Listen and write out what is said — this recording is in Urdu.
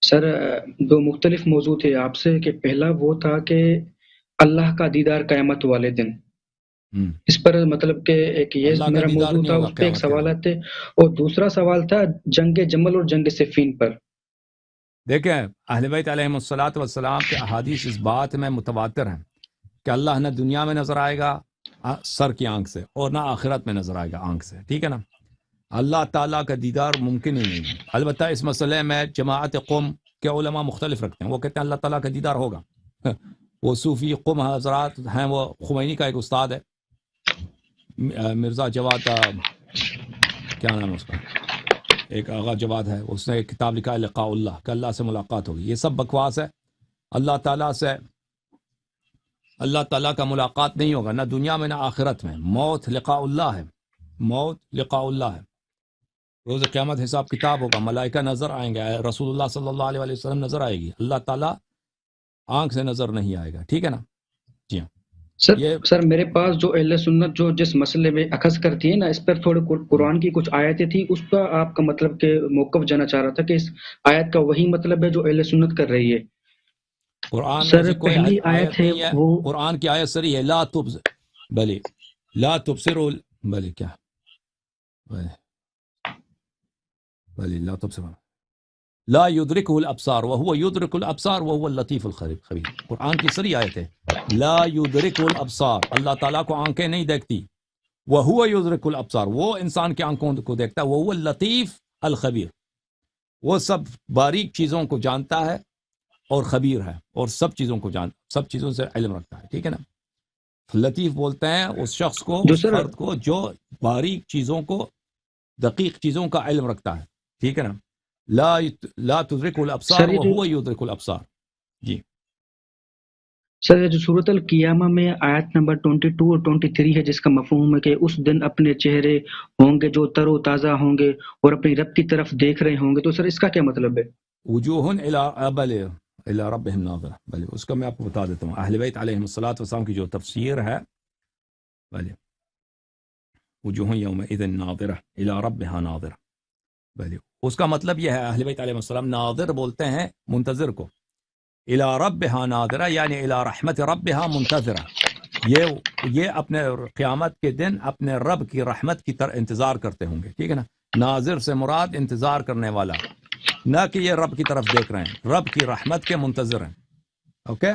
سر دو مختلف موضوع تھے آپ سے کہ پہلا وہ تھا کہ اللہ کا دیدار قیامت والے دن، ہم، اس پر مطلب کہ ایک یہ اللہ کا میرا دیدار موضوع نہیں تھا، ہوگا اس پہ ایک قیامت کے دن۔ سوالات تھے، اور دوسرا سوال تھا جنگ جمل اور جنگ صفین پر۔ دیکھیں اہل بیت علیہم الصلوۃ والسلام کے احادیث اس بات میں متواتر ہیں کہ اللہ نہ دنیا میں نظر آئے گا سر کی آنکھ سے، اور نہ آخرت میں نظر آئے گا آنکھ سے، ٹھیک ہے نا۔ اللہ تعالیٰ کا دیدار ممکن ہی نہیں ہے۔ البتہ اس مسئلے میں جماعت قوم کے علماء مختلف رکھتے ہیں، وہ کہتے ہیں اللہ تعالیٰ کا دیدار ہوگا۔ وہ صوفی قوم حضرات ہیں، وہ خمینی کا ایک استاد ہے مرزا جواد، کیا نام ہے اس کا، ایک آغا جواد ہے، اس نے ایک کتاب لکھا ہے لقاء اللہ، کہ اللہ سے ملاقات ہوگی۔ یہ سب بکواس ہے۔ اللہ تعالیٰ کا ملاقات نہیں ہوگا، نہ دنیا میں نہ آخرت میں۔ موت لقاء اللہ ہے، موت لقاء اللہ ہے۔ روز قیامت حساب کتاب ہوگا، ملائکہ نظر آئیں گے، رسول اللہ صلی اللہ علیہ وسلم نظر آئے گی، اللہ تعالیٰ آنکھ سے نظر نہیں آئے گا، ٹھیک ہے نا۔ جی ہاں، یہ سر میرے پاس جو اہل سنت جو جس مسئلے میں اخذ کرتی ہے نا، اس پر تھوڑے قرآن کی کچھ آیتیں تھی، اس کا آپ کا مطلب کہ موقف جانا چاہ رہا تھا کہ اس آیت کا وہی مطلب ہے جو اہل سنت کر رہی ہے۔ قرآن میں سر سے کوئی پہلی آیت ہے نہیں ہے، وہ قرآن کی آیت سری ہے لا تبصر، بلی لا تبصروا، بلی کیا، بلی لا تبصر، لا يدركه الابصار وهو يدرك الابصار وهو اللطيف الخبير۔ قرآن کی سری آیت ہے لا يدركه الابصار، اللہ تعالیٰ کو آنکھیں نہیں دیکھتی، وهو يدرك الابصار، وہ انسان کی آنکھوں کو دیکھتا ہے، وهو اللطيف الخبير، وہ سب باریک چیزوں کو جانتا ہے اور خبیر ہے، اور سب چیزوں کو سب چیزوں سے علم رکھتا ہے، ٹھیک ہے نا۔ لطیف بولتے ہیں اس شخص کو، جو اس سر فرد کو جو باریک چیزوں کو، دقیق چیزوں کا علم رکھتا ہے، ٹھیک ہے نا۔ لا تدرک الابصار سر یہ جو وهو يدرك الابصار۔ جی سر یہ جو سورۃ القیامہ میں آیت نمبر 22 اور 23 ہے، جس کا مفہوم ہے کہ اس دن اپنے چہرے ہوں گے جو تر و تازہ ہوں گے اور اپنی رب کی طرف دیکھ رہے ہوں گے، تو سر اس کا کیا مطلب ہے؟ وجوہ الى ربهم ناظرہ، بلے اس کا میں آپ کو بتا دیتا ہوں۔ اہل بیت علیہم الصلوۃ والسلام کی جو تفسیر ہے، بلے وجوہ یومئذ ناظرہ الى ربها ناظرہ، بلے اس کا مطلب یہ ہے، اہل بیت علیہ السلام ناظر بولتے ہیں منتظر کو، الى ربها ناظرہ یعنی الى رحمت ربها منتظرہ، یہ اپنے قیامت کے دن اپنے رب کی رحمت کی طرح انتظار کرتے ہوں گے، ٹھیک ہے نا۔ ناظر سے مراد انتظار کرنے والا، نہ کہ یہ رب کی طرف دیکھ رہے ہیں، رب کی رحمت کے منتظر ہیں، اوکے۔